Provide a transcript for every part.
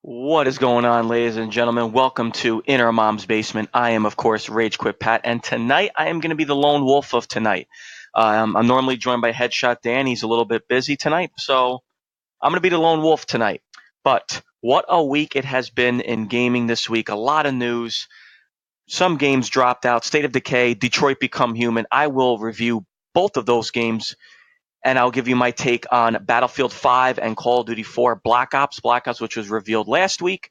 What is going on, ladies and gentlemen? Welcome to Inner Mom's Basement. I am, of course, Rage Quit Pat, and tonight I am going to be the lone wolf of tonight. I'm normally joined by Headshot Dan. He's a little bit busy tonight, so I'm going to be the lone wolf tonight. But what a week it has been in gaming this week. A lot of news. Some games dropped out. State of Decay, Detroit Become Human. I will review both of those games and I'll give you my take on Battlefield 5 and Call of Duty 4 Black Ops, which was revealed last week,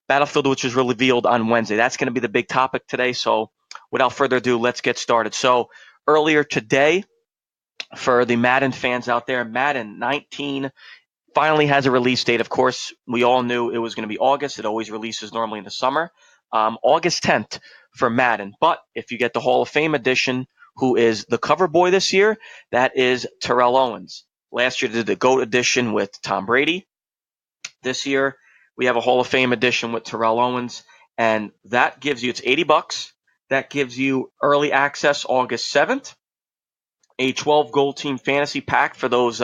Battlefield, which was revealed on Wednesday. That's going to be the big topic today. So without further ado, let's get started. So earlier today, for the Madden fans out there, Madden 19 finally has a release date. Of course, we all knew it was going to be August. It always releases normally in the summer. August 10th for Madden. But if you get the Hall of Fame edition, who is the cover boy this year, that is Terrell Owens. Last year did the GOAT edition with Tom Brady. This year we have a Hall of Fame edition with Terrell Owens, and that gives you, it's $80. That gives you early access August 7th, a 12 gold team fantasy pack for those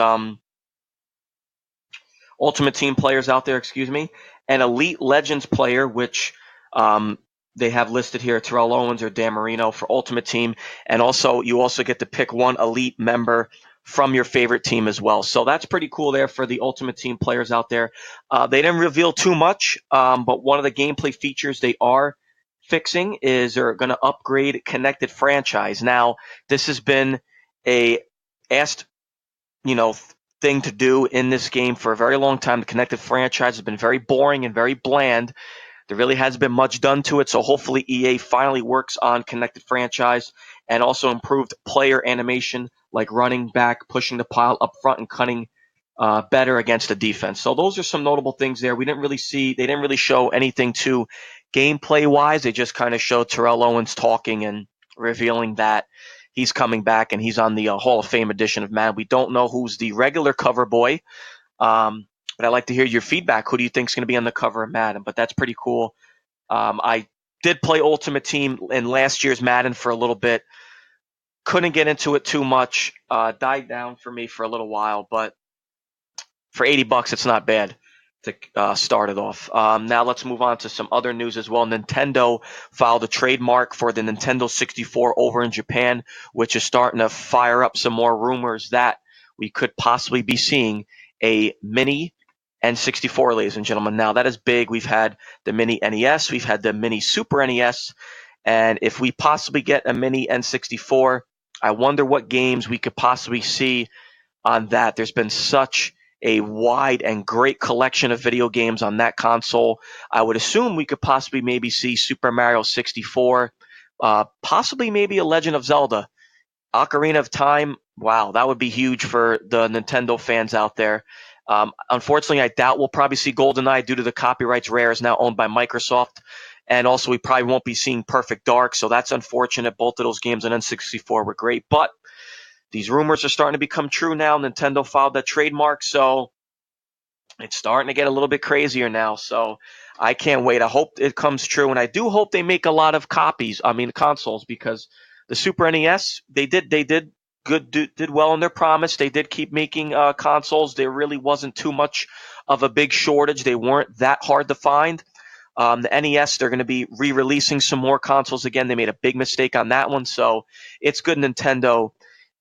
Ultimate Team players out there, an Elite Legends player, which they have listed here, Terrell Owens or Dan Marino for Ultimate Team, and also you also get to pick one Elite member from your favorite team as well. So that's pretty cool there for the Ultimate Team players out there. They didn't reveal too much, but one of the gameplay features they are fixing is they're going to upgrade Connected Franchise. Now, this has been a asked, you know, thing to do in this game for a very long time. The Connected Franchise has been very boring and very bland. There really hasn't been much done to it, so hopefully EA finally works on Connected Franchise and also improved player animation, like running back, pushing the pile up front, and cutting better against the defense. So those are some notable things there. They didn't really show anything too gameplay-wise. They just kind of showed Terrell Owens talking and revealing that he's coming back and he's on the Hall of Fame edition of Madden. We don't know who's the regular cover boy. But I'd like to hear your feedback. Who do you think is going to be on the cover of Madden? But that's pretty cool. I did play Ultimate Team in last year's Madden for a little bit. Couldn't get into it too much. Died down for me for a little while, but for $80, it's not bad to start it off. Now let's move on to some other news as well. Nintendo filed a trademark for the Nintendo 64 over in Japan, which is starting to fire up some more rumors that we could possibly be seeing a mini N64, ladies and gentlemen. Now that is big. We've had the mini NES, we've had the mini Super NES, and if we possibly get a mini N64, I wonder what games we could possibly see on that. There's been such a wide and great collection of video games on that console. I would assume we could possibly maybe see Super Mario 64, possibly maybe a Legend of Zelda. Ocarina of Time, wow, that would be huge for the Nintendo fans out there. Unfortunately, I doubt we'll probably see GoldenEye due to the copyrights. Rare is now owned by Microsoft. And also, we probably won't be seeing Perfect Dark, so that's unfortunate. Both of those games on N64 were great. But these rumors are starting to become true now. Nintendo filed that trademark, so it's starting to get a little bit crazier now. So I can't wait. I hope it comes true, and I do hope they make a lot of copies. I mean, consoles, because the Super NES, they did good, did well in their promise. They did keep making consoles. There really wasn't too much of a big shortage. They weren't that hard to find. The NES, they're going to be re-releasing some more consoles again. They made a big mistake on that one, so it's good Nintendo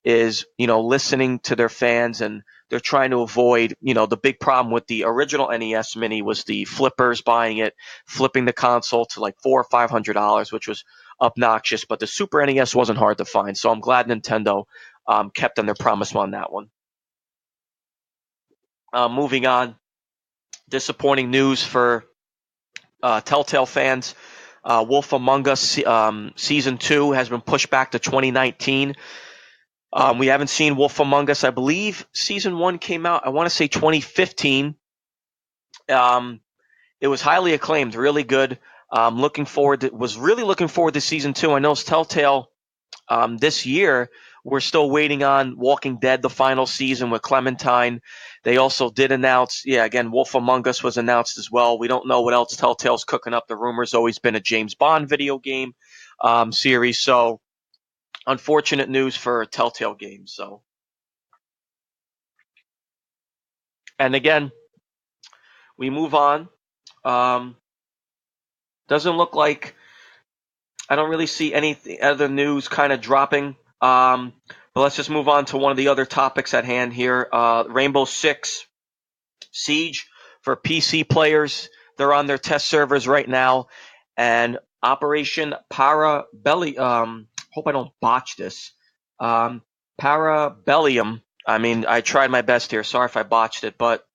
is, listening to their fans, and they're trying to avoid, the big problem with the original NES Mini was the flippers buying it, flipping the console to like $400 or $500, which was obnoxious. But the Super NES wasn't hard to find, so I'm glad Nintendo kept on their promise on that one. Moving on, disappointing news for Telltale fans. Wolf Among Us Season 2 has been pushed back to 2019. We haven't seen Wolf Among Us. I believe Season 1 came out, I want to say 2015. It was highly acclaimed, really good. Was really looking forward to Season 2. I know it's Telltale this year. We're still waiting on Walking Dead, the final season with Clementine. They also did announce, again, Wolf Among Us was announced as well. We don't know what else Telltale's cooking up. The rumor's always been a James Bond video game series. So unfortunate news for Telltale Games. So, and again, we move on. Um, doesn't look like I don't really see any other news kind of dropping. But let's just move on to one of the other topics at hand here. Rainbow Six Siege for PC players. They're on their test servers right now, and Operation Parabelli. Hope I don't botch this. Parabellium. I mean, I tried my best here. Sorry if I botched it, but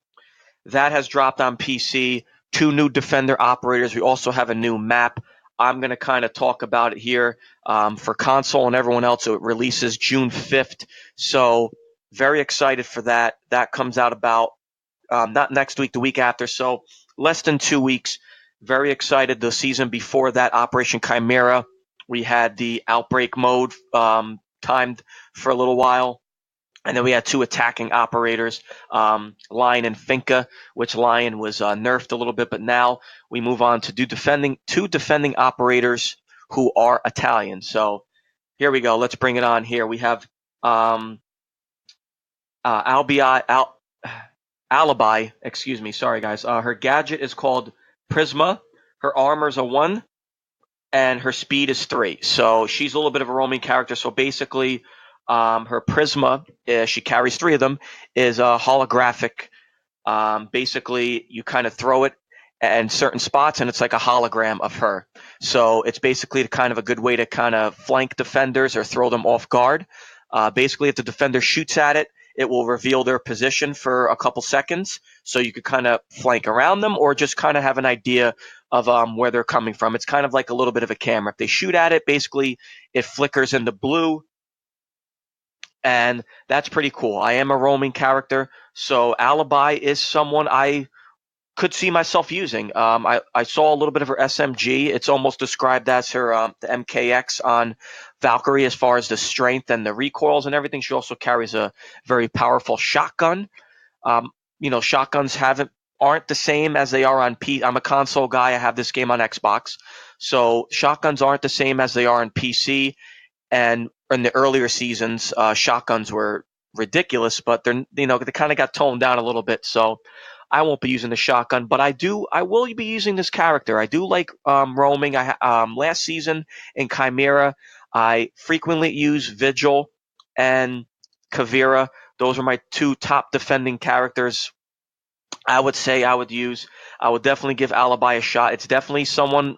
that has dropped on PC. 2 new Defender operators. We also have a new map. I'm going to kind of talk about it here for console and everyone else. So it releases June 5th. So very excited for that. That comes out about not next week, the week after. So less than 2 weeks. Very excited. The season before that, Operation Chimera, we had the outbreak mode timed for a little while. And then we had 2 attacking operators, Lion and Finka, which Lion was nerfed a little bit, but now we move on to 2 defending operators who are Italian. So here we go. Let's bring it on here. We have Alibi. Excuse me. Sorry, guys. Her gadget is called Prisma. Her armor's a 1, and her speed is 3. So she's a little bit of a roaming character. So basically, her Prisma, she carries 3 of them, is a holographic. Basically, you kind of throw it in certain spots, and it's like a hologram of her. So it's basically kind of a good way to kind of flank defenders or throw them off guard. Basically, if the defender shoots at it, it will reveal their position for a couple seconds, so you could kind of flank around them or just kind of have an idea of where they're coming from. It's kind of like a little bit of a camera. If they shoot at it, basically it flickers into blue, and that's pretty cool. I am a roaming character, so Alibi is someone I could see myself using. I saw a little bit of her SMG. It's almost described as her the MKX on Valkyrie as far as the strength and the recoils and everything. She also carries a very powerful shotgun. Shotguns aren't the same as they are on P. I'm a console guy. I have this game on Xbox, so shotguns aren't the same as they are on PC. And in the earlier seasons, shotguns were ridiculous, but they kind of got toned down a little bit. So I won't be using the shotgun, but I will be using this character. I do like roaming. Last season in Chimera, I frequently use Vigil and Kavira. Those are my 2 top defending characters. I would say I would definitely give Alibi a shot. It's definitely someone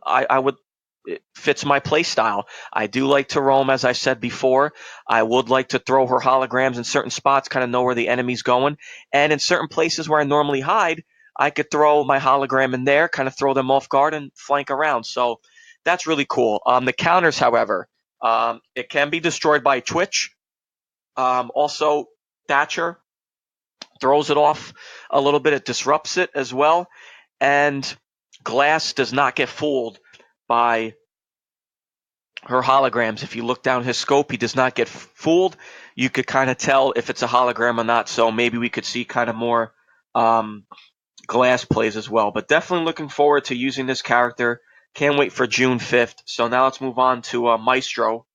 it fits my play style. I do like to roam, as I said before. I would like to throw her holograms in certain spots, kind of know where the enemy's going. And in certain places where I normally hide, I could throw my hologram in there, kind of throw them off guard and flank around. So that's really cool. The counters, however, it can be destroyed by Twitch. Also, Thatcher throws it off a little bit. It disrupts it as well. And Glass does not get fooled by her holograms. If you look down his scope, he does not get fooled. You could kind of tell if it's a hologram or not. So maybe we could see kind of more Glass plays as well. But definitely looking forward to using this character. Can't wait for June 5th. So now let's move on to Maestro,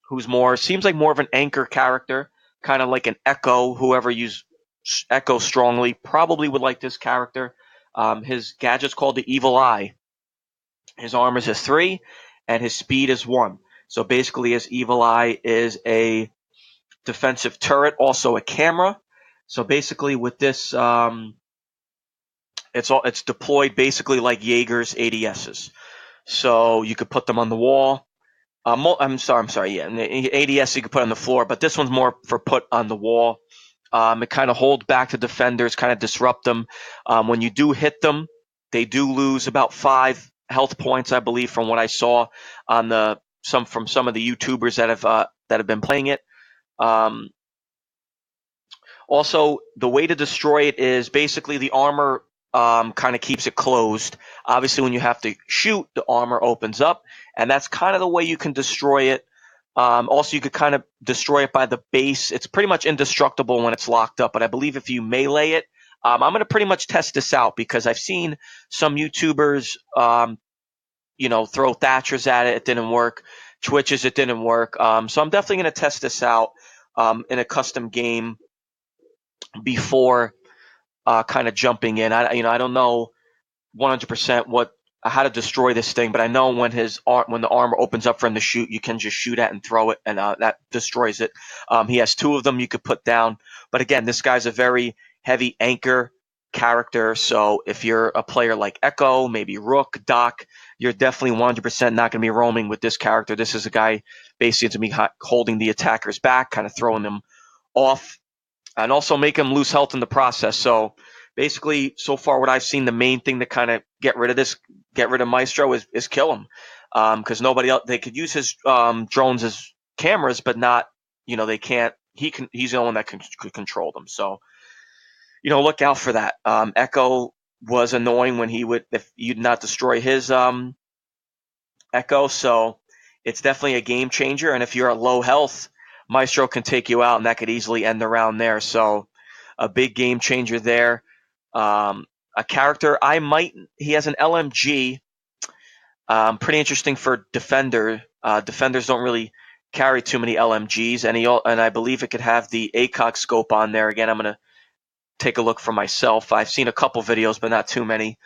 who's seems like more of an anchor character, kind of like an Echo. Whoever used Echo strongly probably would like this character. His gadget's called the Evil Eye. His armor is 3, and his speed is 1. So basically, his Evil Eye is a defensive turret, also a camera. So basically, with this, it's deployed basically like Jaeger's ADSs. So you could put them on the wall. I'm sorry. Yeah, ADS you could put on the floor, but this one's more for put on the wall. It kind of holds back the defenders, kind of disrupt them. When you do hit them, they do lose about 5 health points, I believe, from what I saw on some of the YouTubers that have been playing it. Also, the way to destroy it is basically the armor kind of keeps it closed. Obviously, when you have to shoot, the armor opens up, and that's kind of the way you can destroy it. Also, you could kind of destroy it by the base. It's pretty much indestructible when it's locked up, but I believe if you melee it, I'm going to pretty much test this out because I've seen some YouTubers, throw Thatchers at it. It didn't work. Twitches, it didn't work. So I'm definitely going to test this out in a custom game before kind of jumping in. I don't know 100% how to destroy this thing, but I know when the armor opens up for him to shoot, you can just shoot at and throw it, and that destroys it. He has two of them you could put down, but again, this guy's a very heavy anchor character. So if you're a player like Echo, maybe Rook, Doc, you're definitely 100% not going to be roaming with this character. This is a guy basically to be holding the attackers back, kind of throwing them off, and also make him lose health in the process. So basically, so far what I've seen, the main thing to kind of get rid of Maestro is kill him, because nobody else, they could use his drones as cameras, but not, they can't. He's the only one that could control them. So look out for that. Echo was annoying when if you did not destroy his Echo. So it's definitely a game changer. And if you're at low health, Maestro can take you out, and that could easily end the round there. So a big game changer there. A character he has an LMG. Pretty interesting for defender. Defenders don't really carry too many LMGs, and I believe it could have the ACOG scope on there. Again, I'm gonna take a look for myself. I've seen a couple videos, but not too many.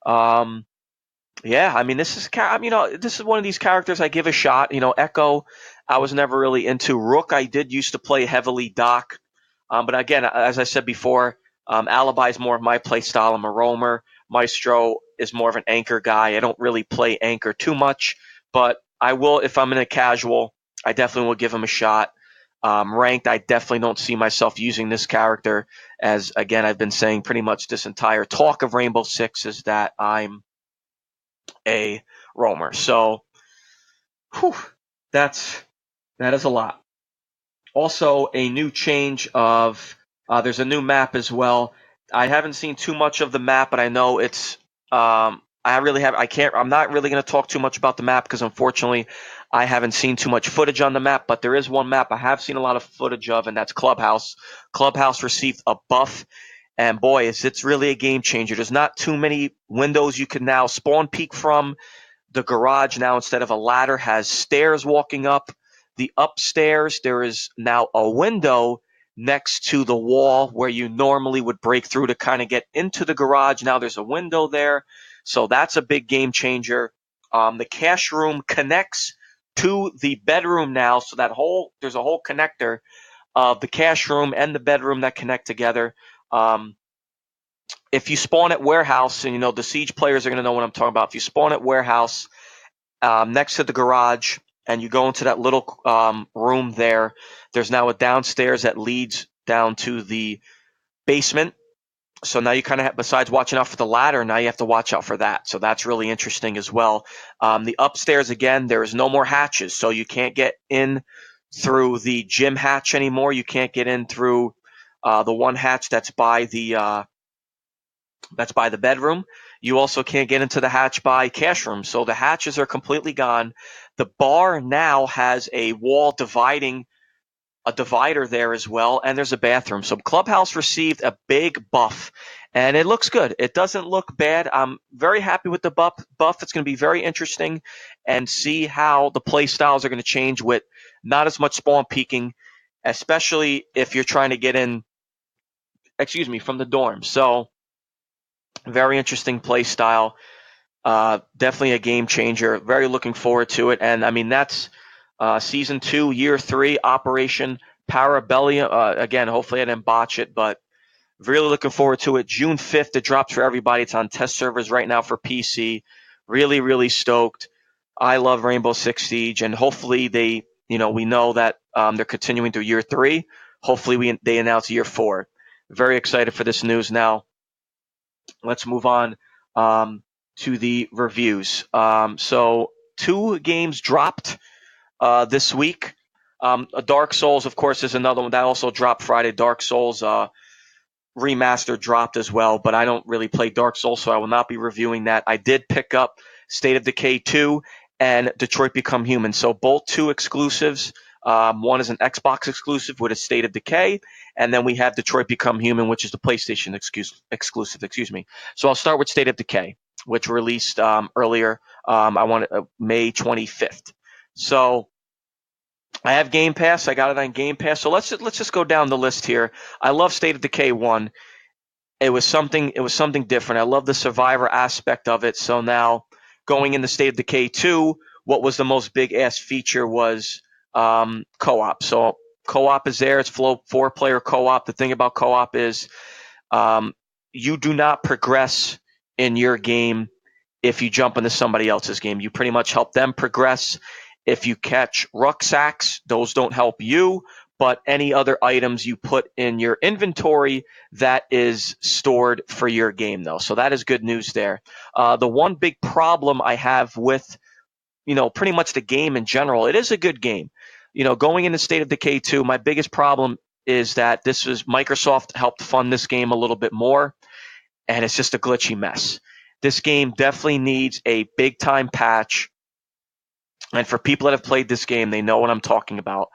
Yeah, I mean, this is one of these characters I give a shot. Echo, I was never really into. Rook, I did used to play heavily Doc, but again, as I said before, Alibi is more of my play style. I'm a roamer. Maestro is more of an anchor guy. I don't really play anchor too much, but I will if I'm in a casual. I definitely will give him a shot. Ranked, I definitely don't see myself using this character, as again I've been saying pretty much this entire talk of Rainbow Six is that I'm a roamer. So, that is a lot. Also, a new change of there's a new map as well. I haven't seen too much of the map, but I know it's. I'm not really going to talk too much about the map because unfortunately, I haven't seen too much footage on the map. But there is one map I have seen a lot of footage of, and that's Clubhouse. Clubhouse received a buff, and boy, it's really a game changer. There's not too many windows you can now spawn peek from. The garage now, instead of a ladder, has stairs walking up. The upstairs, there is now a window next to the wall where you normally would break through to kind of get into the garage. Now there's a window there. So that's a big game changer. The cash room connects to the bedroom now. So there's a whole connector of the cash room and the bedroom that connect together. If you spawn at warehouse, and the Siege players are going to know what I'm talking about. If you spawn at warehouse next to the garage, and you go into that little room there's now a downstairs that leads down to the basement. So now you kind of besides watching out for the ladder, now you have to watch out for that. So that's really interesting as well. The upstairs, again, there is no more hatches. So you can't get in through the gym hatch anymore. You can't get in through the one hatch that's by the bedroom. You also can't get into the hatch by cash room. So the hatches are completely gone. The bar now has a wall a divider there as well, and there's a bathroom. So Clubhouse received a big buff, and it looks good. It doesn't look bad. I'm very happy with the buff. It's going to be very interesting and see how the play styles are going to change with not as much spawn peeking, especially if you're trying to get in, from the dorm. So very interesting play style. Definitely a game changer. Very looking forward to it. And I mean, that's season 2, year 3, Operation Parabellum. Again, hopefully I didn't botch it, but really looking forward to it. June 5th, it drops for everybody. It's on test servers right now for PC. Really, really stoked. I love Rainbow Six Siege, and hopefully we know that they're continuing through year 3. Hopefully they announce year 4. Very excited for this news now. Let's move on to the reviews. So 2 games dropped this week. Dark Souls, of course, is another one that also dropped Friday. Dark Souls Remaster dropped as well, but I don't really play Dark Souls, so I will not be reviewing that. I did pick up State of Decay 2 and Detroit Become Human. So both 2 exclusives. One is an Xbox exclusive with a State of Decay, and then we have Detroit Become Human, which is the PlayStation exclusive. So I'll start with State of Decay, which released earlier. May 25th. So I have Game Pass. I got it on Game Pass. So let's just go down the list here. I love State of Decay 1. it was something different. I love the survivor aspect of it. So now going in the State of Decay 2, what was the most big ass feature was co-op. So co-op is there. It's four-player co-op. The thing about co-op is um, you do not progress in your game if you jump into somebody else's game. You pretty much help them progress. If you catch rucksacks, those don't help you, but any other items you put in your inventory, that is stored for your game, though. So that is good news there. The one big problem I have with, pretty much the game in general, it is a good game. Going into State of Decay 2, my biggest problem is that Microsoft helped fund this game a little bit more, and it's just a glitchy mess. This game definitely needs a big time patch. And for people that have played this game, they know what I'm talking about.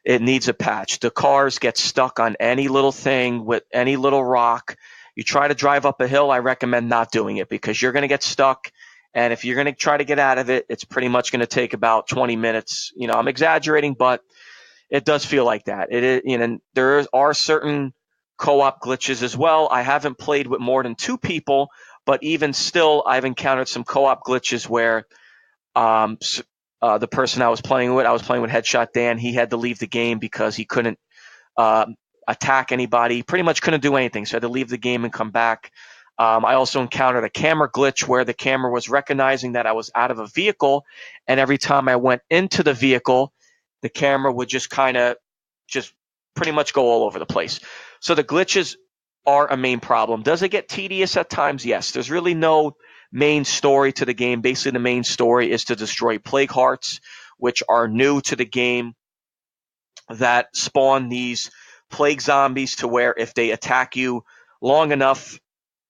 It needs a patch. The cars get stuck on any little thing with any little rock. You try to drive up a hill, I recommend not doing it because you're going to get stuck. And if you're going to try to get out of it, it's pretty much going to take about 20 minutes. I'm exaggerating, but it does feel like that. It is, there are certain co-op glitches as well. I haven't played with more than two people, but even still, I've encountered some co-op glitches where the person I was playing with Headshot Dan. He had to leave the game because he couldn't uh, attack anybody. Pretty much couldn't do anything, so I had to leave the game and come back. I also encountered a camera glitch where the camera was recognizing that I was out of a vehicle, and every time I went into the vehicle, the camera would just pretty much go all over the place. So the glitches are a main problem. Does it get tedious at times? Yes. There's really no main story to the game. Basically, the main story is to destroy plague hearts, which are new to the game, that spawn these plague zombies to where if they attack you long enough,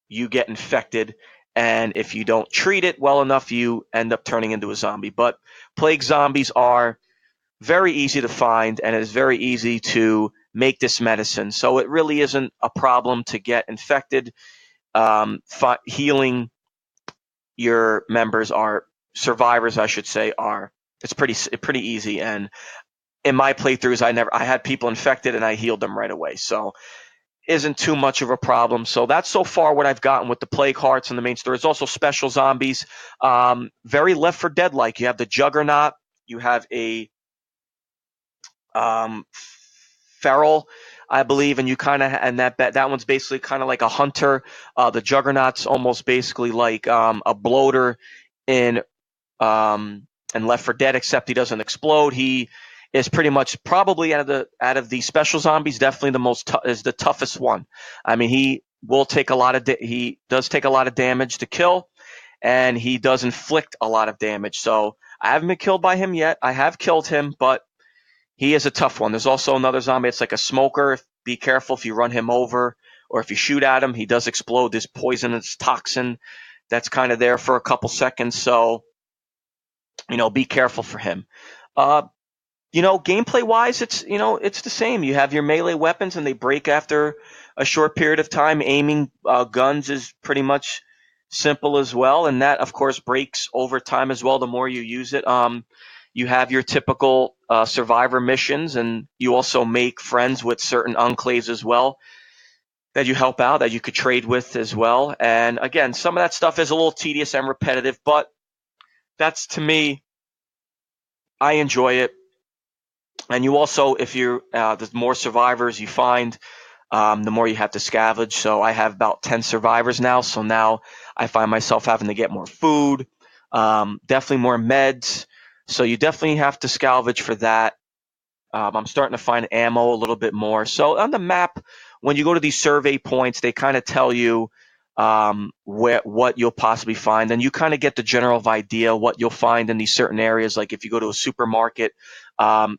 you get infected. And if you don't treat it well enough, you end up turning into a zombie. But plague zombies are very easy to find, and it is very easy to make this medicine. So it really isn't a problem to get infected. Healing your members are survivors, I should say, it's pretty easy. And in my playthroughs, I had people infected and I healed them right away. So isn't too much of a problem. So that's so far what I've gotten with the plague hearts and the main story. There's also special zombies, very Left 4 Dead like. You have the Juggernaut, you have a feral, I believe, and that one's basically kind of like a hunter. The Juggernaut's almost basically like a bloater in Left 4 Dead, except he doesn't explode. He is pretty much probably out of the special zombies, definitely is the toughest one. I mean, he does take a lot of damage to kill, and he does inflict a lot of damage. So I haven't been killed by him yet. I have killed him, but he is a tough one. There's also another zombie. It's like a smoker. Be careful if you run him over or if you shoot at him. He does explode this poisonous toxin that's kind of there for a couple seconds. So, be careful for him. Gameplay wise, it's the same. You have your melee weapons and they break after a short period of time. Aiming guns is pretty much simple as well. And that, of course, breaks over time as well the more you use it. You have your typical survivor missions, and you also make friends with certain enclaves as well that you help out, that you could trade with as well. And again, some of that stuff is a little tedious and repetitive, but that's, to me, I enjoy it. And you also, if the more survivors you find, the more you have to scavenge. So I have about 10 survivors now. So now I find myself having to get more food, definitely more meds. So you definitely have to scavenge for that. I'm starting to find ammo a little bit more. So on the map, when you go to these survey points, they kind of tell you what you'll possibly find, and you kind of get the general idea what you'll find in these certain areas. Like if you go to a supermarket,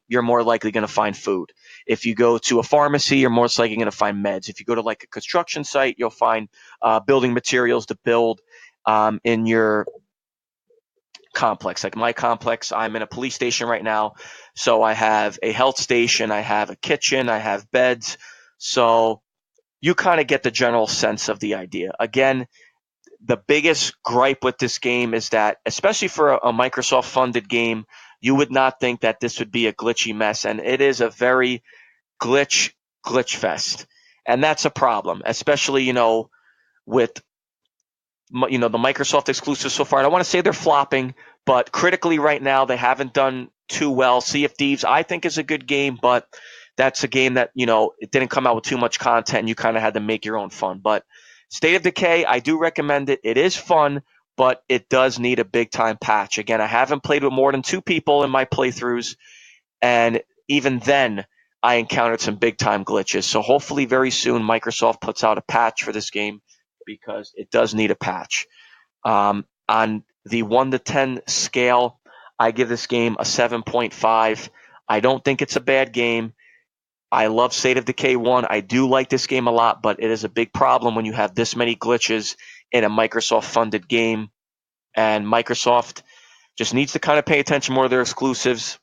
you're more likely going to find food. If you go to a pharmacy, you're most likely going to find meds. If you go to like a construction site, you'll find building materials to build in your complex. Like my complex, I'm in a police station right now, so I have a health station, I have a kitchen, I have beds. So you kind of get the general sense of the idea. Again, the biggest gripe with this game is that, especially for a Microsoft funded game, you would not think that this would be a glitchy mess, and it is a very glitch fest. And that's a problem, especially, with the Microsoft exclusives so far. I don't want to say they're flopping, but critically right now they haven't done too well. Sea of Thieves I think is a good game, but that's a game that it didn't come out with too much content and you kind of had to make your own fun. But State of Decay, I do recommend it. It is fun, but it does need a big time patch. Again, I haven't played with more than 2 people in my playthroughs, and even then I encountered some big time glitches. So hopefully very soon Microsoft puts out a patch for this game because it does need a patch. On the 1 to 10 scale, I give this game a 7.5. I don't think it's a bad game. I love State of Decay 1. I do like this game a lot, but it is a big problem when you have this many glitches in a Microsoft-funded game. And Microsoft just needs to kind of pay attention more to their exclusives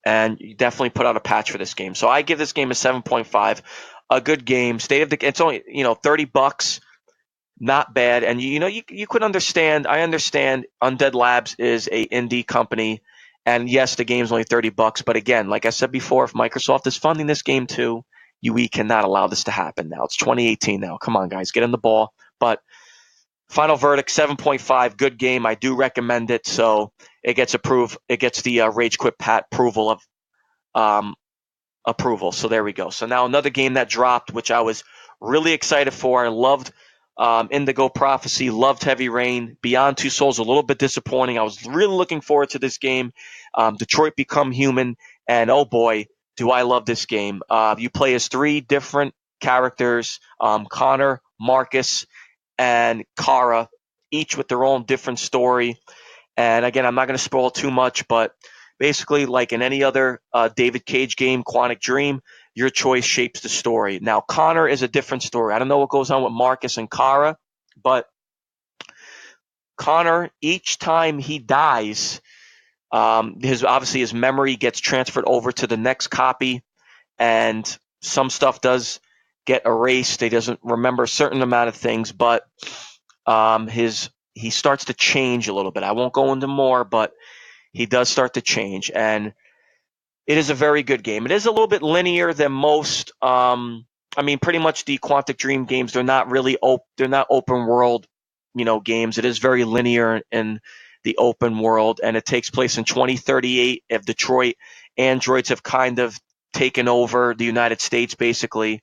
and definitely put out a patch for this game. So I give this game a 7.5. A good game. State of Decay, it's only, $30. Not bad. And you could understand. I understand Undead Labs is a indie company, and yes, the game's only $30. But again, like I said before, if Microsoft is funding this game too, we cannot allow this to happen now. It's 2018 now. Come on, guys, get in the ball. But final verdict, 7.5. Good game. I do recommend it. So it gets approved. It gets the Rage Quit Pat approval. So there we go. So now another game that dropped, which I was really excited for. I loved Indigo Prophecy, loved Heavy Rain. Beyond Two Souls, a little bit disappointing. I was really looking forward to this game. Detroit Become Human, and oh boy, do I love this game. You play as 3 different characters, Connor, Marcus, and Kara, each with their own different story. And again, I'm not going to spoil too much, but basically, like in any other David Cage game, Quantic Dream, your choice shapes the story. Now, Connor is a different story. I don't know what goes on with Marcus and Kara, but Connor, each time he dies, his memory gets transferred over to the next copy, and some stuff does get erased. He doesn't remember a certain amount of things, but he starts to change a little bit. I won't go into more, but he does start to change, and it is a very good game. It is a little bit linear than most. Pretty much the Quantic Dream games, they're not really they're not open world, games. It is very linear in the open world, and it takes place in 2038. If Detroit, androids have kind of taken over the United States, basically,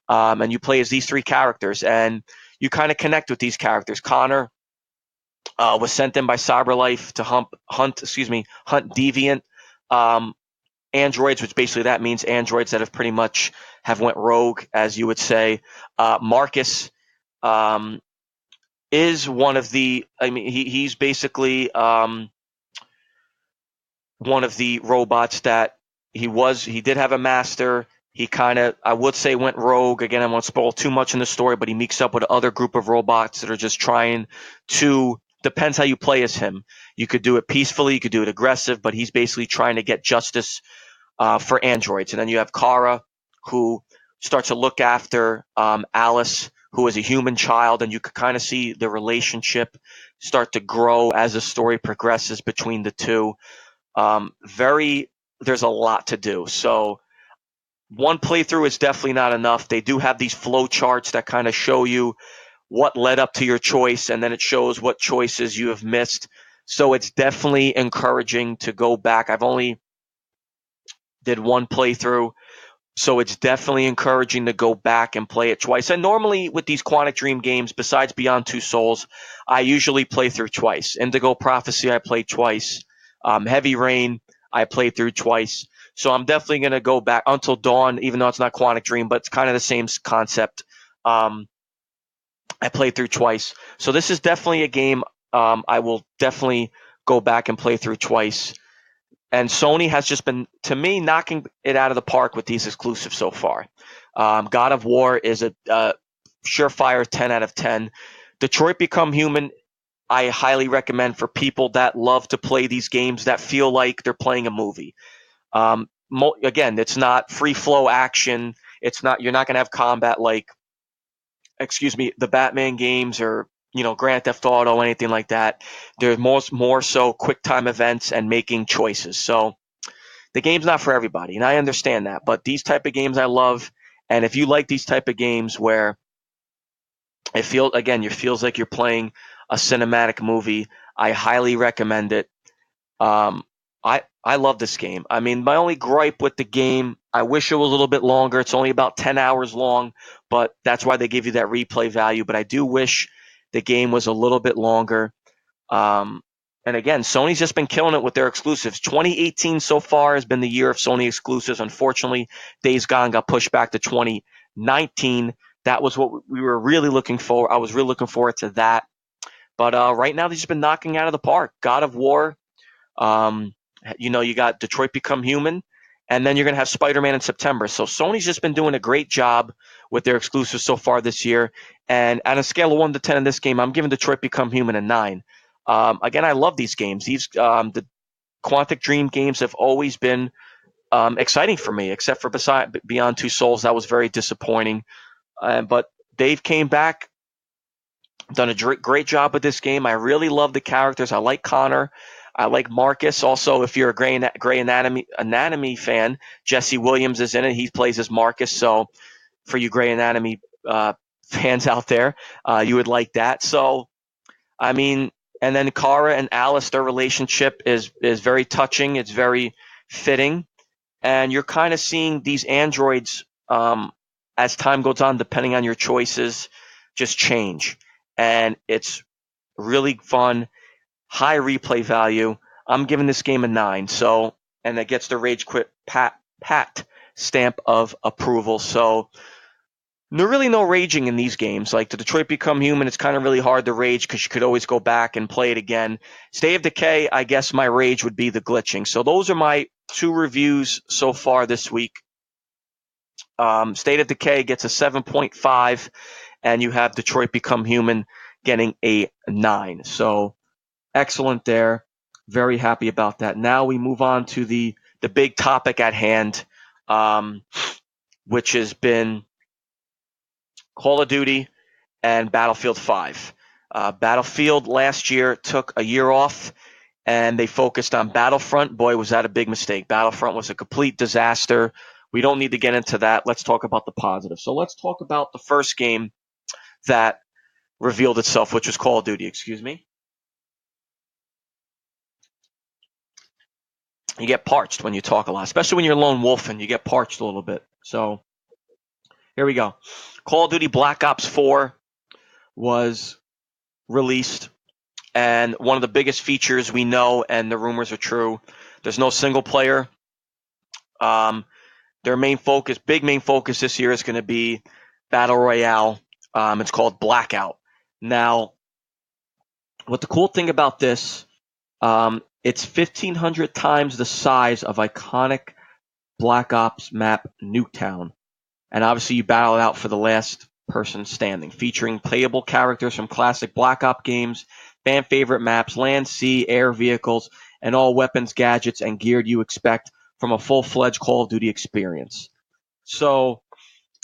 and you play as these 3 characters, and you kind of connect with these characters. Connor was sent in by CyberLife to hunt deviant androids, which basically that means androids that have pretty much have went rogue, as you would say. Marcus is one of the. He's basically one of the robots that he did have a master. He kind of, I would say, went rogue. Again, I won't spoil too much in the story, but he meets up with another group of robots that are just trying to. Depends how you play as him. You could do it peacefully, you could do it aggressive, but he's basically trying to get justice for androids. And then you have Kara, who starts to look after Alice, who is a human child, and you could kind of see the relationship start to grow as the story progresses between the two. There's a lot to do. So one playthrough is definitely not enough. They do have these flow charts that kind of show you what led up to your choice, and then it shows what choices you have missed. So it's definitely encouraging to go back. I've only did one playthrough, so it's definitely encouraging to go back and play it twice. And normally with these Quantic Dream games, besides Beyond Two Souls, I usually play through twice. Indigo Prophecy, I played twice. Heavy Rain, I played through twice. So I'm definitely going to go back. Until Dawn, even though it's not Quantic Dream, but it's kind of the same concept. I played through twice. So this is definitely a game I will definitely go back and play through twice. And Sony has just been, to me, knocking it out of the park with these exclusives so far. God of War is a surefire 10 out of 10. Detroit Become Human, I highly recommend for people that love to play these games that feel like they're playing a movie. Again, it's not free flow action. You're not going to have combat like, the Batman games or Grand Theft Auto, anything like that. There's more so quick time events and making choices. So the game's not for everybody, and I understand that. But these type of games I love, and if you like these type of games where it feels like you're playing a cinematic movie. I highly recommend it. Um, I love this game. I mean, my only gripe with the game, I wish it was a little bit longer. It's only about 10 hours long, but that's why they give you that replay value. But I do wish the game was a little bit longer. Um, and again, Sony's just been killing it with their exclusives. 2018 so far has been the year of Sony exclusives. Unfortunately, Days Gone got pushed back to 2019. That was what we were really looking for. I was really looking forward to that. But right now, they've just been knocking out of the park. God of War, um, you got Detroit Become Human, and then you're going to have Spider-Man in September. So Sony's just been doing a great job with their exclusives so far this year. And on a scale of 1 to 10 in this game, I'm giving Detroit Become Human a 9. Again, I love these games. The Quantic Dream games have always been exciting for me, except for Beyond Two Souls. That was very disappointing. But they've came back, done a great job with this game. I really love the characters. I like Connor. I like Marcus. Also, if you're a Grey Anatomy fan, Jesse Williams is in it. He plays as Marcus. So for you Grey Anatomy fans out there, you would like that. So, I mean, and then Kara and Alice, their relationship is very touching. It's very fitting. And you're kind of seeing these androids, as time goes on, depending on your choices, just change. And it's really fun, high replay value. I'm giving this game a 9. So, and it gets the Rage Quit Pat stamp of approval. So, really no raging in these games. Like the Detroit Become Human, it's kind of really hard to rage because you could always go back and play it again. State of Decay, I guess my rage would be the glitching. So those are my 2 reviews so far this week. State of Decay gets a 7.5, and you have Detroit Become Human getting a 9. So excellent there. Very happy about that. Now we move on to the big topic at hand, which has been Call of Duty and Battlefield 5. Battlefield last year took a year off, and they focused on Battlefront. Boy, was that a big mistake. Battlefront was a complete disaster. We don't need to get into that. Let's talk about the positive. So let's talk about the first game that revealed itself, which was Call of Duty. Excuse me. You get parched when you talk a lot, especially when you're lone wolf and you get parched a little bit. So here we go. Call of Duty Black Ops 4 was released, and one of the biggest features we know, and the rumors are true, there's no single player. Their big main focus this year is going to be Battle Royale. It's called Blackout. Now, what the cool thing about this, it's 1,500 times the size of iconic Black Ops map Nuketown. And obviously you battle it out for the last person standing, featuring playable characters from classic Black Ops games, fan favorite maps, land, sea, air vehicles, and all weapons, gadgets, and gear you expect from a full-fledged Call of Duty experience. So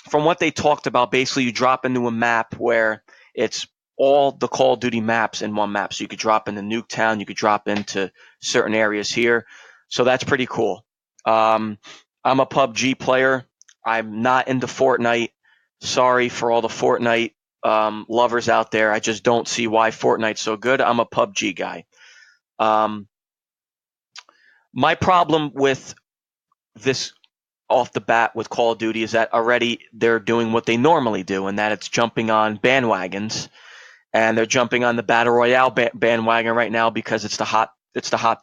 from what they talked about, basically you drop into a map where it's all the Call of Duty maps in one map. So you could drop into Nuketown, you could drop into certain areas here. So that's pretty cool. I'm a PUBG player. I'm not into Fortnite. Sorry for all the Fortnite lovers out there. I just don't see why Fortnite's so good. I'm a PUBG guy. My problem with this off the bat with Call of Duty is that already they're doing what they normally do, and that it's jumping on bandwagons, and they're jumping on the Battle Royale bandwagon right now because it's the hot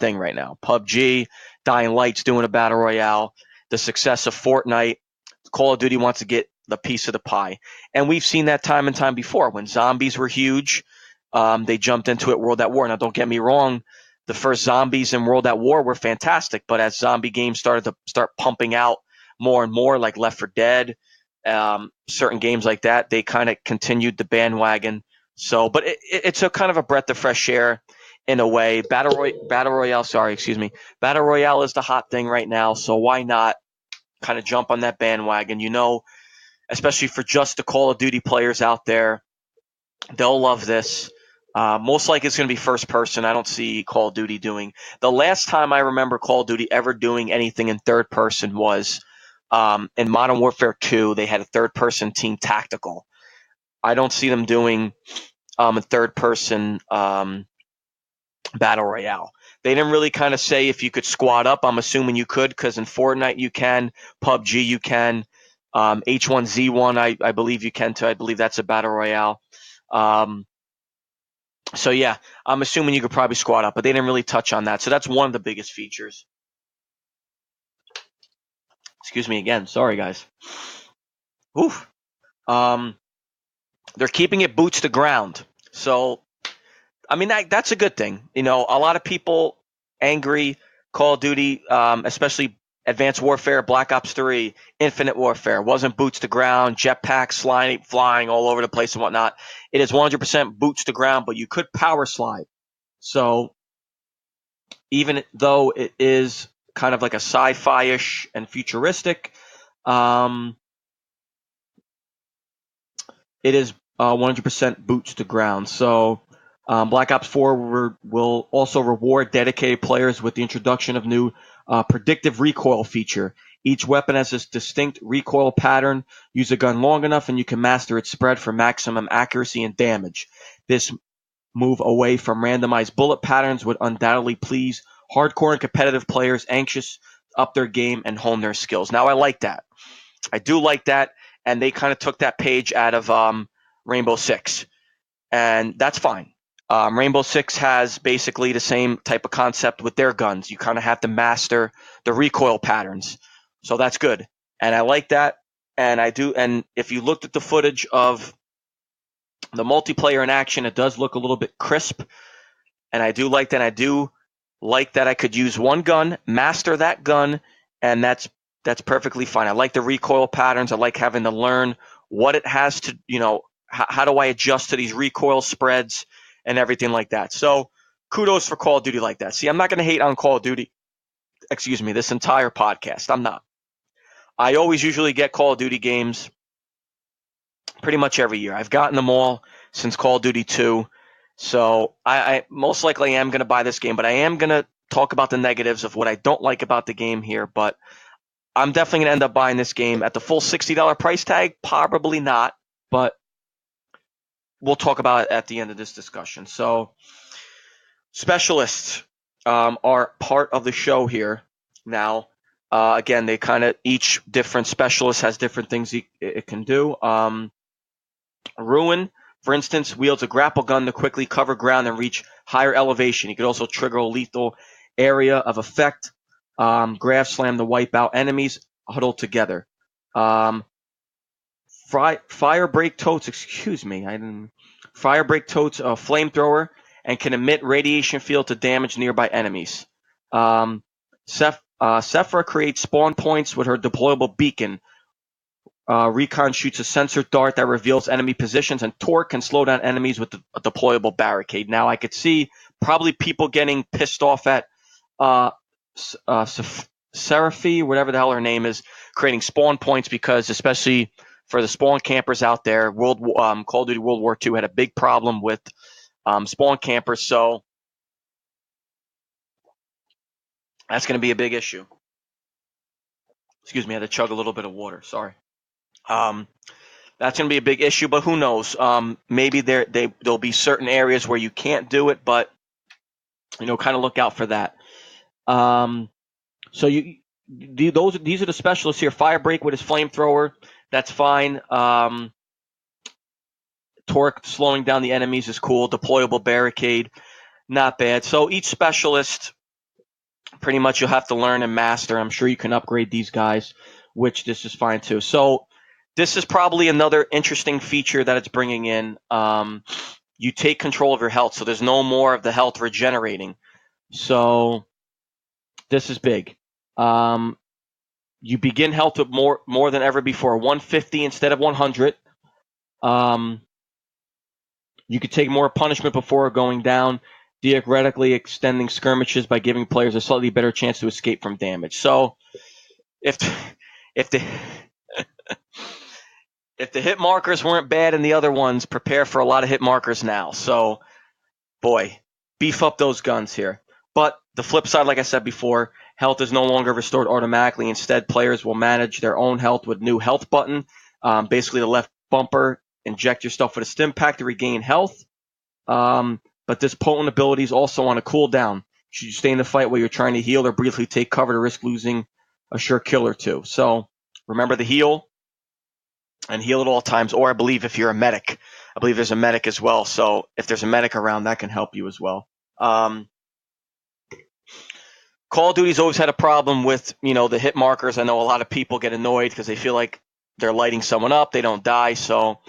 thing right now. PUBG, Dying Light's doing a Battle Royale. The success of Fortnite, Call of Duty wants to get the piece of the pie. And we've seen that time and time before. When zombies were huge, they jumped into it, World at War. Now, don't get me wrong, the first zombies in World at War were fantastic, but as zombie games started to start pumping out more and more, like Left 4 Dead, certain games like that, they kind of continued the bandwagon. So, but it took kind of a breath of fresh air in a way. Battle Royale is the hot thing right now, so why not kind of jump on that bandwagon? Especially for just the Call of Duty players out there, they'll love this. Most likely it's going to be first person. I don't see Call of Duty doing. The last time I remember Call of Duty ever doing anything in third person was in Modern Warfare 2. They had a third person team tactical. I don't see them doing a third-person battle royale. They didn't really kind of say if you could squad up. I'm assuming you could, because in Fortnite you can, PUBG you can, H1Z1 I believe you can too. I believe that's a battle royale. So yeah, I'm assuming you could probably squad up, but they didn't really touch on that. So that's one of the biggest features. Excuse me again. Sorry, guys. Oof. They're keeping it boots to ground. So, I mean, that's a good thing. You know, a lot of people angry Call of Duty, especially Advanced Warfare, Black Ops 3, Infinite Warfare, wasn't boots to ground, jetpacks flying all over the place and whatnot. It is 100% boots to ground, but you could power slide. So, even though it is kind of like a sci-fi-ish and futuristic, it is 100% boots to ground. So Black Ops 4 will also reward dedicated players with the introduction of new predictive recoil feature. Each weapon has a distinct recoil pattern. Use a gun long enough and you can master its spread for maximum accuracy and damage. This move away from randomized bullet patterns would undoubtedly please hardcore and competitive players anxious to up their game and hone their skills. Now, I like that. I do like that, and they kind of took that page out of Rainbow Six, and that's fine. Rainbow Six has basically the same type of concept with their guns. You kind of have to master the recoil patterns, so that's good, and I like that. And I do. And if you looked at the footage of the multiplayer in action, it does look a little bit crisp, and I do like that. I do like that I could use one gun, master that gun, and that's perfectly fine. I like the recoil patterns. I like having to learn what it has to, how do I adjust to these recoil spreads and everything like that. So kudos for Call of Duty like that. See, I'm not going to hate on Call of Duty, this entire podcast. I'm not. I always usually get Call of Duty games pretty much every year. I've gotten them all since Call of Duty 2. So I most likely am going to buy this game, but I am going to talk about the negatives of what I don't like about the game here. But I'm definitely going to end up buying this game at the full $60 price tag. Probably not, but we'll talk about it at the end of this discussion. So specialists are part of the show here now. Again, they kind of, each different specialist has different things it can do. Ruin, for instance, wields a grapple gun to quickly cover ground and reach higher elevation. He could also trigger a lethal area of effect. Grav slam to wipe out enemies huddled together. Fire break totes, Fire break totes a flamethrower and can emit radiation field to damage nearby enemies. Sephra creates spawn points with her deployable beacon. Recon shoots a sensor dart that reveals enemy positions, and Torque can slow down enemies with a deployable barricade. Now, I could see probably people getting pissed off at Seraphi, whatever the hell her name is, creating spawn points because, especially for the spawn campers out there, Call of Duty World War II had a big problem with spawn campers, so that's going to be a big issue. Excuse me, I had to chug a little bit of water. Sorry. That's going to be a big issue, but who knows? Maybe there'll be certain areas where you can't do it, but kind of look out for that. So these are the specialists here. Firebreak with his flamethrower, that's fine. Torque slowing down the enemies is cool. Deployable barricade, not bad. So each specialist, pretty much you'll have to learn and master. I'm sure you can upgrade these guys, which this is fine too. So this is probably another interesting feature that it's bringing in. You take control of your health, so there's no more of the health regenerating. So this is big. You begin health with more than ever before, 150 instead of 100. You could take more punishment before going down, theoretically extending skirmishes by giving players a slightly better chance to escape from damage. So if the if the hit markers weren't bad in the other ones, prepare for a lot of hit markers now. So, boy, beef up those guns here. But the flip side, like I said before, health is no longer restored automatically. Instead, players will manage their own health with new health button. Basically, the left bumper inject yourself with a stim pack to regain health. But this potent ability is also on a cooldown. Should you stay in the fight while you're trying to heal or briefly take cover to risk losing a sure kill or two? So remember the heal and heal at all times. Or I believe if you're a medic, I believe there's a medic as well. So if there's a medic around, that can help you as well. Call of Duty's always had a problem with, the hit markers. I know a lot of people get annoyed because they feel like they're lighting someone up. They don't die. So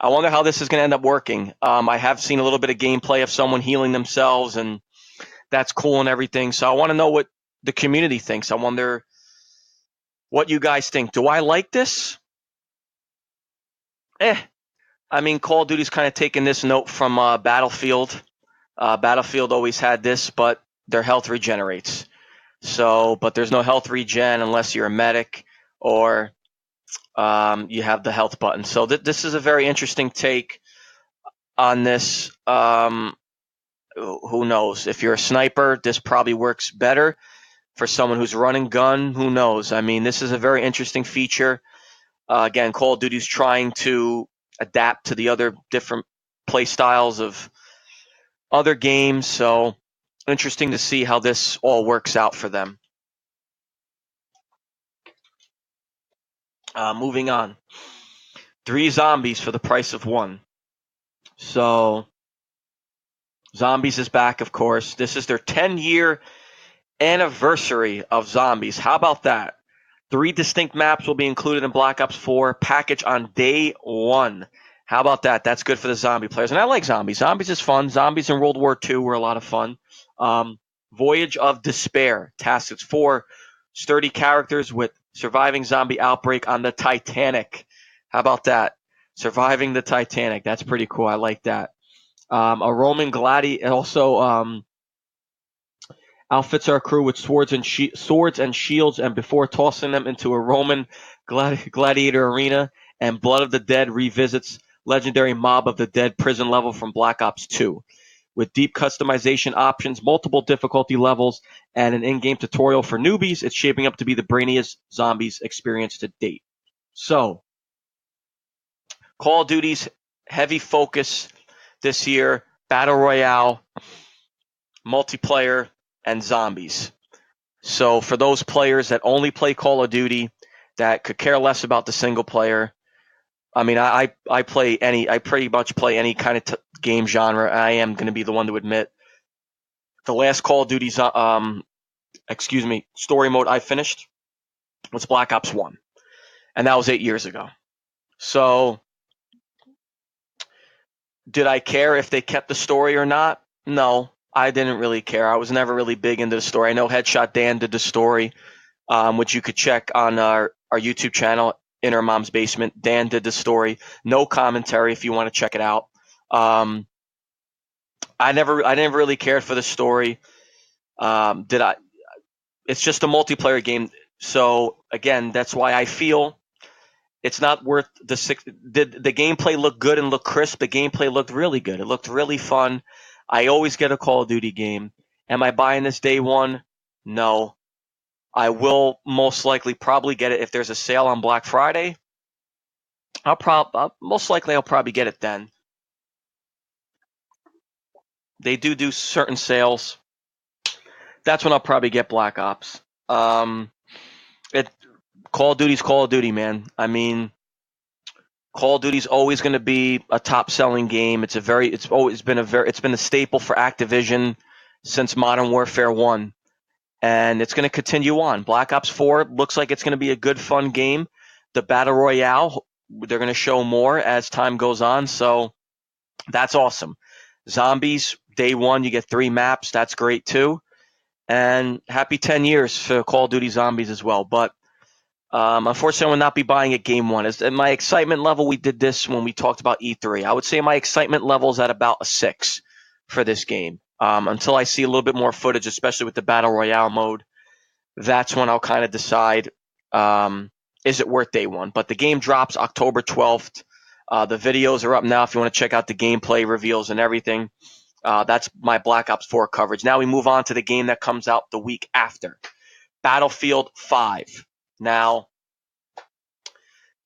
I wonder how this is going to end up working. I have seen a little bit of gameplay of someone healing themselves, and that's cool and everything. So I want to know what the community thinks. I wonder what you guys think. Do I like this? I mean, Call of Duty's kind of taken this note from Battlefield. Battlefield always had this, but their health regenerates. So, but there's no health regen unless you're a medic or you have the health button. So this is a very interesting take on this. Who knows? If you're a sniper, this probably works better. For someone who's running gun, who knows? I mean, this is a very interesting feature. Again, Call of Duty's trying to adapt to the other different play styles of other games. So interesting to see how this all works out for them. Moving on. 3 zombies for the price of 1. So Zombies is back, of course. This is their 10-year anniversary of Zombies. How about that? 3 distinct maps will be included in Black Ops 4 package on day 1. How about that? That's good for the zombie players. And I like Zombies. Zombies is fun. Zombies in World War II were a lot of fun. Voyage of Despair. Tasks its 4 sturdy characters with surviving zombie outbreak on the Titanic. How about that? Surviving the Titanic. That's pretty cool. I like that. A Roman gladiator. Also, outfits our crew with swords and shields, and before tossing them into a Roman gladiator arena, and Blood of the Dead revisits legendary Mob of the Dead prison level from Black Ops 2. With deep customization options, multiple difficulty levels, and an in-game tutorial for newbies, it's shaping up to be the brainiest Zombies experience to date. So, Call of Duty's heavy focus this year, Battle Royale, multiplayer, and Zombies. So for those players that only play Call of Duty, that could care less about the single player, I mean, I pretty much play any kind of game genre. I am going to be the one to admit the last Call of Duty story mode I finished was Black Ops 1, and that was 8 years ago. So did I care if they kept the story or not? No, I didn't really care. I was never really big into the story. I know Headshot Dan did the story, which you could check on our YouTube channel, Inner Mom's Basement. Dan did the story. No commentary if you want to check it out. I never really cared for the story. It's just a multiplayer game. So again, that's why I feel it's not worth the six. Did the gameplay look good and look crisp? The gameplay looked really good. It looked really fun. I always get a Call of Duty game. Am I buying this day 1? No. I will most likely probably get it if there's a sale on Black Friday. I'll probably get it then. They do certain sales. That's when I'll probably get Black Ops. Call of Duty's Call of Duty, man. I mean, Call of Duty's always going to be a top-selling game. It's been the staple for Activision since Modern Warfare 1. And it's going to continue on. Black Ops 4 looks like it's going to be a good, fun game. The Battle Royale, they're going to show more as time goes on. So that's awesome. Zombies, day 1, you get 3 maps. That's great too. And happy 10 years for Call of Duty Zombies as well. But unfortunately, I will not be buying it game 1. At my excitement level, we did this when we talked about E3. I would say my excitement level is at about a 6 for this game. Until I see a little bit more footage, especially with the Battle Royale mode, that's when I'll kind of decide, is it worth day 1? But the game drops October 12th. The videos are up now if you want to check out the gameplay reveals and everything. That's my Black Ops 4 coverage. Now we move on to the game that comes out the week after, Battlefield 5. Now,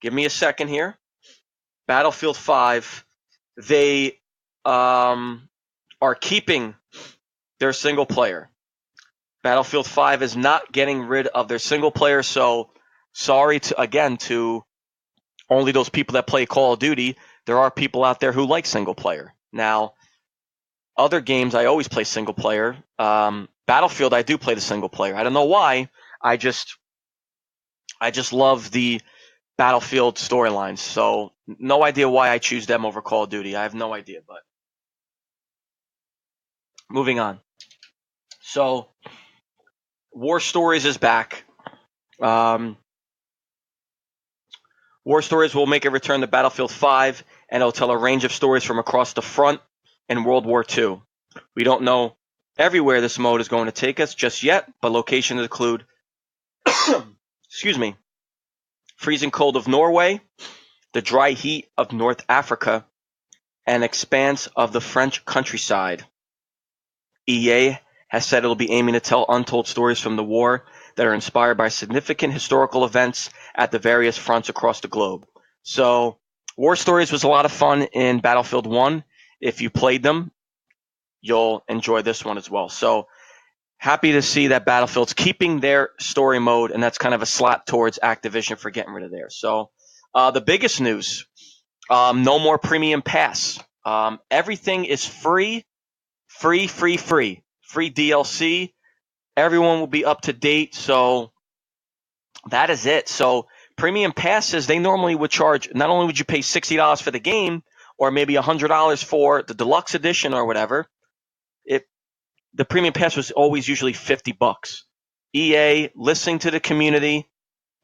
give me a second here. Battlefield 5, they are keeping their single player. Battlefield 5 is not getting rid of their single player, so sorry to only those people that play Call of Duty. There are people out there who like single player. Now, other games I always play single player. Battlefield I do play the single player. I don't know why. I just love the Battlefield storylines. So no idea why I choose them over Call of Duty. I have no idea, but moving on. So War Stories is back. War Stories will make a return to Battlefield 5, and it'll tell a range of stories from across the front in World War II. We don't know everywhere this mode is going to take us just yet, but locations include excuse me, freezing cold of Norway, the dry heat of North Africa, and expanse of the French countryside. EA has said it'll be aiming to tell untold stories from the war that are inspired by significant historical events at the various fronts across the globe. So, War Stories was a lot of fun in Battlefield 1. If you played them, you'll enjoy this one as well. So, happy to see that Battlefield's keeping their story mode, and that's kind of a slap towards Activision for getting rid of theirs. So, the biggest news, no more Premium Pass. Everything is free DLC. Everyone will be up to date. So that is it. So Premium Passes, they normally would charge, not only would you pay $60 for the game or maybe $100 for the deluxe edition or whatever, the Premium Pass was always usually $50. EA listening to the community,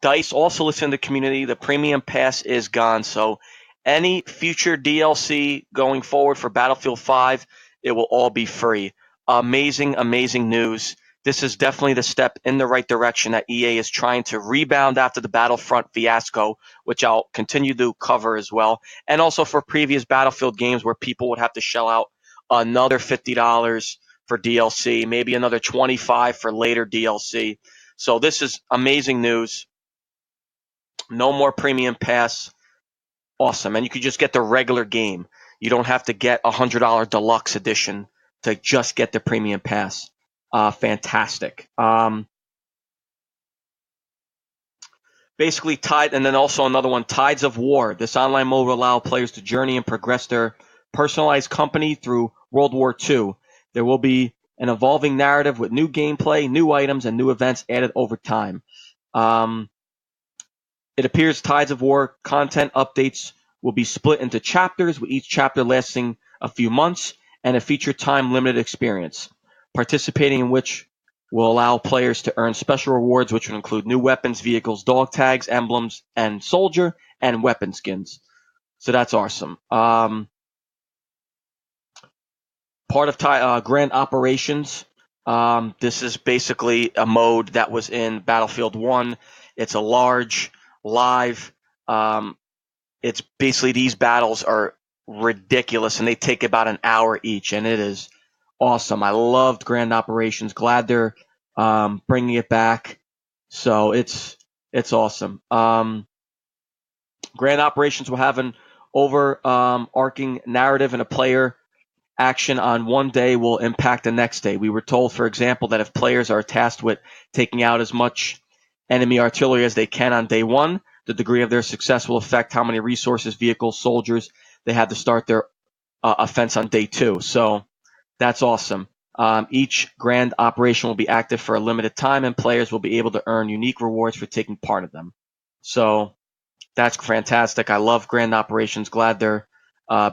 DICE also listening to the community, the Premium Pass is gone. So any future DLC going forward for Battlefield 5, it will all be free. Amazing, amazing news. This is definitely the step in the right direction that EA is trying to rebound after the Battlefront fiasco, which I'll continue to cover as well. And also for previous Battlefield games where people would have to shell out another $50 for DLC, maybe another $25 for later DLC. So this is amazing news. No more Premium Pass. Awesome. And you could just get the regular game. You don't have to get a $100 deluxe edition to just get the Premium Pass. Fantastic. Basically, and then also another one, Tides of War. This online mode will allow players to journey and progress their personalized company through World War II. There will be an evolving narrative with new gameplay, new items, and new events added over time. It appears Tides of War content updates will be split into chapters, with each chapter lasting a few months, and a feature time-limited experience, participating in which will allow players to earn special rewards, which will include new weapons, vehicles, dog tags, emblems, and soldier and weapon skins. So that's awesome. Part of Grand Operations. This is basically a mode that was in Battlefield 1. It's a large, live. It's basically these battles are ridiculous, and they take about an hour each, and it is awesome. I loved Grand Operations. Glad they're bringing it back. So it's awesome. Grand Operations will have an overarching narrative, and a player action on one day will impact the next day. We were told, for example, that if players are tasked with taking out as much enemy artillery as they can on day one, the degree of their success will affect how many resources, vehicles, soldiers they have to start their offense on day two. So that's awesome. Each grand operation will be active for a limited time, and players will be able to earn unique rewards for taking part of them. So that's fantastic. I love grand operations. Glad they're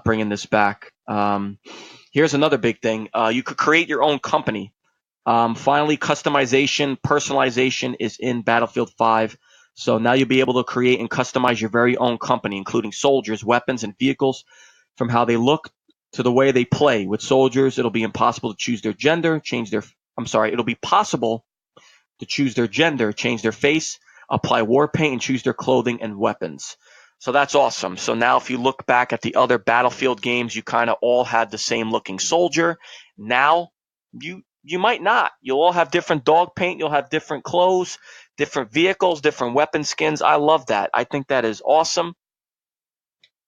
bringing this back. Here's another big thing. You could create your own company. Finally, customization, personalization is in Battlefield 5. So now you'll be able to create and customize your very own company, including soldiers, weapons, and vehicles, from how they look to the way they play. With soldiers, it'll be impossible to choose their gender, it'll be possible to choose their gender, change their face, apply war paint, and choose their clothing and weapons. So that's awesome. So now if you look back at the other Battlefield games, you kind of all had the same looking soldier. Now you might not. You'll all have different dog paint. You'll have different clothes, different vehicles, different weapon skins. I love that. I think that is awesome.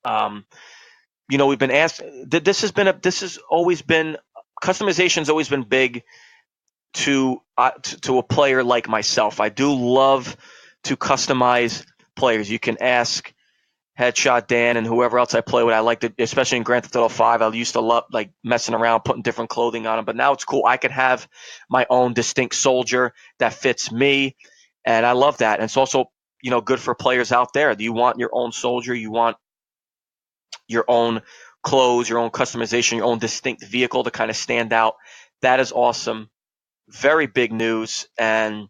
We've been asked. This has always been customization's always been big to a player like myself. I do love to customize players. You can ask Headshot Dan and whoever else I play with. I like to, especially in Grand Theft Auto 5. I used to love like messing around, putting different clothing on them. But now it's cool. I can have my own distinct soldier that fits me, and I love that. And it's also good for players out there. Do you want your own soldier? You want your own clothes, your own customization, your own distinct vehicle to kind of stand out. That is awesome. Very big news, and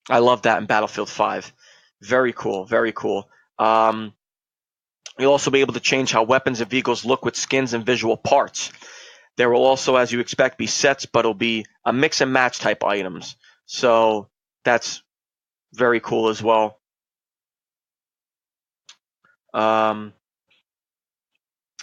I love that in Battlefield 5. Very cool, very cool. You'll also be able to change how weapons and vehicles look with skins and visual parts. There will also, as you expect, be sets, but it'll be a mix and match type items. So that's very cool as well.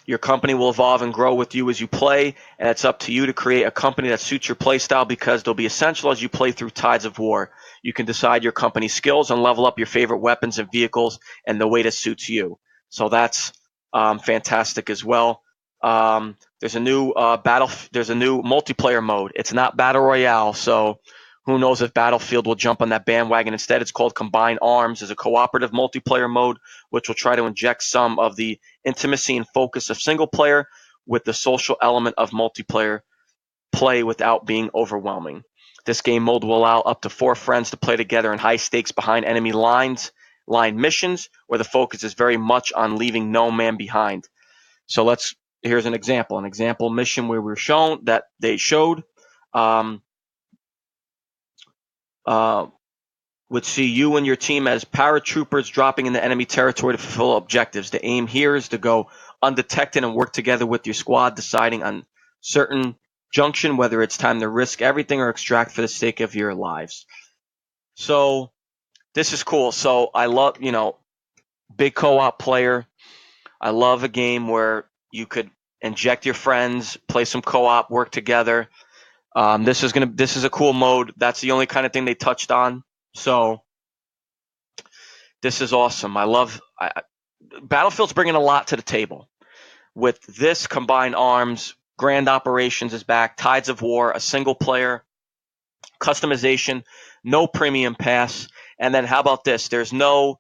Your company will evolve and grow with you as you play, and it's up to you to create a company that suits your play style because they'll be essential as you play through Tides of War. You can decide your company's skills and level up your favorite weapons and vehicles and the way that suits you. So that's fantastic as well. There's a new there's a new multiplayer mode. It's not Battle Royale, so who knows if Battlefield will jump on that bandwagon. Instead, it's called Combined Arms. It's a cooperative multiplayer mode, which will try to inject some of the intimacy and focus of single player with the social element of multiplayer play without being overwhelming. This game mode will allow up to 4 friends to play together in high stakes behind enemy line missions, where the focus is very much on leaving no man behind. So here's an example mission where we're shown that they showed would see you and your team as paratroopers dropping into enemy territory to fulfill objectives. The aim here is to go undetected and work together with your squad, deciding on certain junction whether it's time to risk everything or extract for the sake of your lives. So this is cool. So I love, big co-op player. I love a game where you could inject your friends, play some co-op, work together. This is a cool mode. That's the only kind of thing they touched on. So this is awesome. Battlefield's bringing a lot to the table. With this Combined Arms, Grand Operations is back, Tides of War, a single player, customization, no premium pass, and then how about this? There's no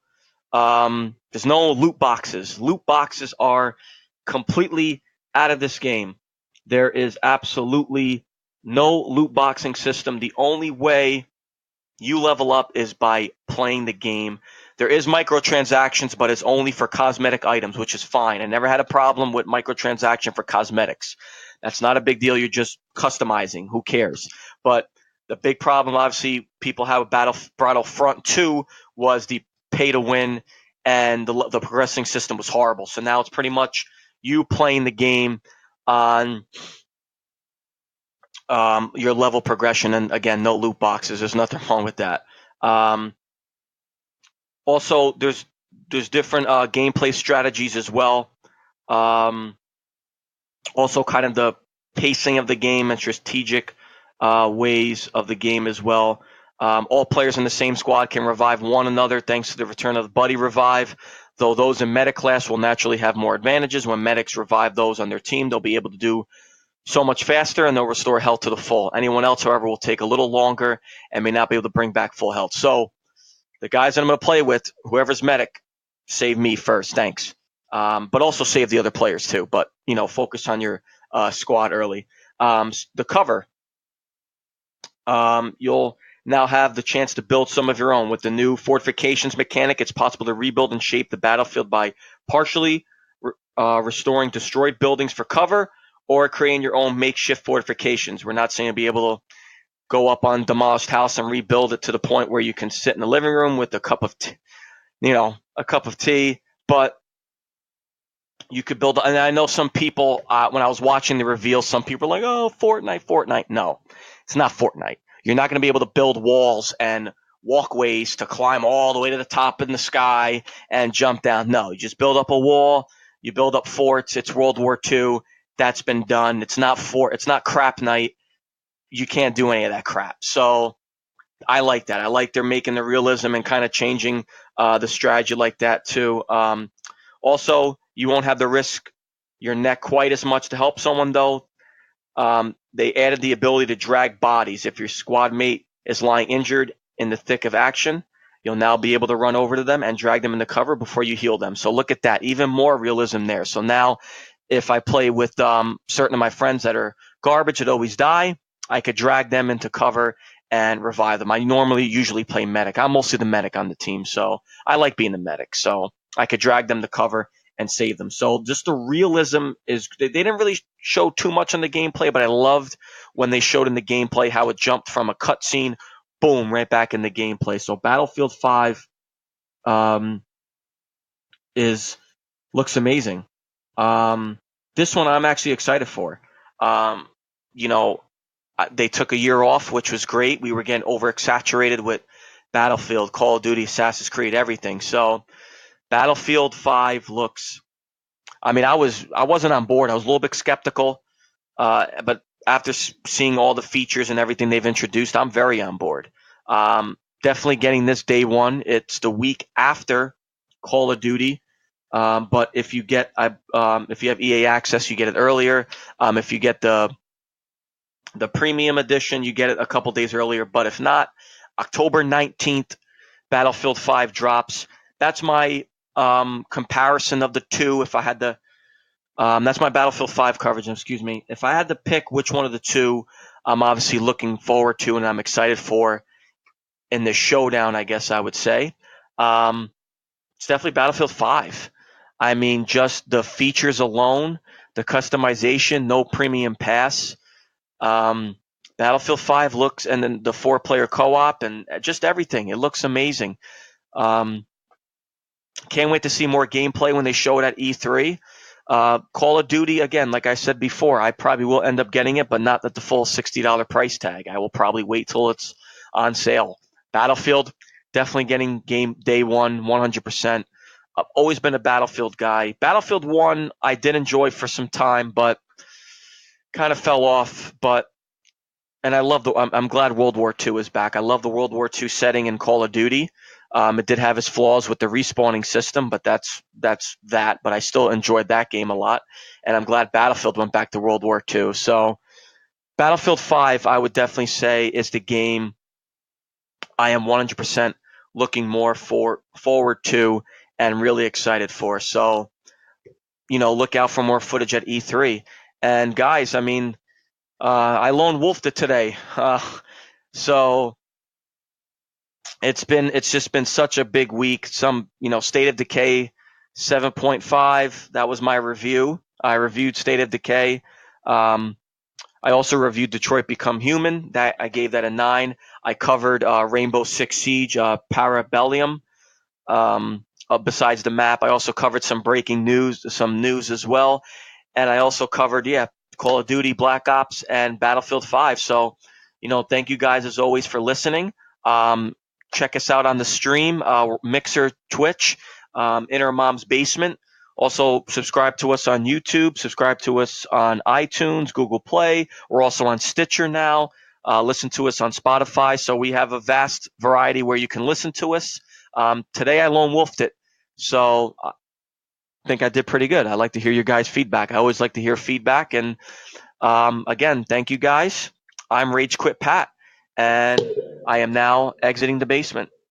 loot boxes. Loot boxes are completely out of this game. There is absolutely no loot boxing system. The only way you level up is by playing the game. There is microtransactions, but it's only for cosmetic items, which is fine. I never had a problem with microtransaction for cosmetics. That's not a big deal. You're just customizing. Who cares? But the big problem, obviously, people have with Battlefront 2 was the pay to win, and the progressing system was horrible. So now it's pretty much you playing the game on your level progression, and again, no loot boxes. There's nothing wrong with that. Also, there's different gameplay strategies as well. Also, kind of the pacing of the game and strategic ways of the game as well. All players in the same squad can revive one another thanks to the return of the Buddy Revive, though those in medic class will naturally have more advantages. When medics revive those on their team, they'll be able to do so much faster, and they'll restore health to the full. Anyone else, however, will take a little longer and may not be able to bring back full health. So the guys that I'm going to play with, whoever's medic, save me first, thanks. But also save the other players too. But, focus on your squad early. The cover, you'll now have the chance to build some of your own. With the new fortifications mechanic, it's possible to rebuild and shape the battlefield by partially restoring destroyed buildings for cover, or creating your own makeshift fortifications. We're not saying to be able to go up on demolished house and rebuild it to the point where you can sit in the living room with a cup of tea, but you could build. And I know some people, when I was watching the reveal, some people are like, "Oh, Fortnite." No, it's not Fortnite. You're not going to be able to build walls and walkways to climb all the way to the top in the sky and jump down. No, you just build up a wall. You build up forts. It's World War II. That's been done. It's not crap night. You can't do any of that crap. So I like that. I like they're making the realism and kind of changing the strategy like that too. Also, You won't have to risk your neck quite as much to help someone, though. They added the ability to drag bodies. If your squad mate is lying injured in the thick of action, you'll now be able to run over to them and drag them into cover before you heal them. So look at that. Even more realism there. So now if I play with certain of my friends that are garbage that always die, I could drag them into cover and revive them. I usually play medic. I'm mostly the medic on the team, so I like being the medic. So I could drag them to cover and save them. So just the realism is, they didn't really show too much on the gameplay, but I loved when they showed in the gameplay how it jumped from a cutscene, boom, right back in the gameplay. So Battlefield 5 looks amazing. This one I'm actually excited for. You know, they took a year off, which was great. We were getting oversaturated with Battlefield, Call of Duty, Assassin's Creed, everything. So Battlefield 5 looks. I mean, I wasn't on board. I was a little bit skeptical, but after seeing all the features and everything they've introduced, I'm very on board. Definitely getting this day one. It's the week after Call of Duty. But if you have EA access, you get it earlier. If you get the premium edition, you get it a couple days earlier. But if not, October 19th, Battlefield 5 drops. That's my comparison of the two. If I had to, that's my Battlefield 5 coverage. Excuse me. If I had to pick which one of the two I'm obviously looking forward to and I'm excited for in this showdown, I guess I would say, it's definitely Battlefield 5. I mean, just the features alone, the customization, no premium pass. Battlefield 5 looks, and then the 4-player co-op and just everything. It looks amazing. Can't wait to see more gameplay when they show it at E3. Call of Duty, again, like I said before, I probably will end up getting it, but not at the full $60 price tag. I will probably wait till it's on sale. Battlefield, definitely getting game day one, 100%. I've always been a Battlefield guy. Battlefield 1, I did enjoy for some time, but kind of fell off. And I'm glad World War II is back. I love the World War II setting in Call of Duty. It did have its flaws with the respawning system, but that's that. But I still enjoyed that game a lot, and I'm glad Battlefield went back to World War II. So Battlefield 5, I would definitely say, is the game I am 100% looking more forward to and really excited for. So, look out for more footage at E3. And guys, I mean, I lone wolfed it today. So it's just been such a big week. State of Decay 7.5. That was my review. I reviewed State of Decay. I also reviewed Detroit Become Human. That I gave that a 9. I covered Rainbow Six Siege, Parabellum. Besides the map, I also covered some breaking news, some news as well, and I also covered Call of Duty, Black Ops, and Battlefield 5. So, thank you guys as always for listening. Check us out on the stream, Mixer, Twitch, Inner Mom's Basement. Also, subscribe to us on YouTube. Subscribe to us on iTunes, Google Play. We're also on Stitcher now. Listen to us on Spotify. So we have a vast variety where you can listen to us. Today I lone wolfed it, so I think I did pretty good. I like to hear your guys' feedback. I always like to hear feedback. And again, thank you guys. I'm Rage Quit Pat, and I am now exiting the basement.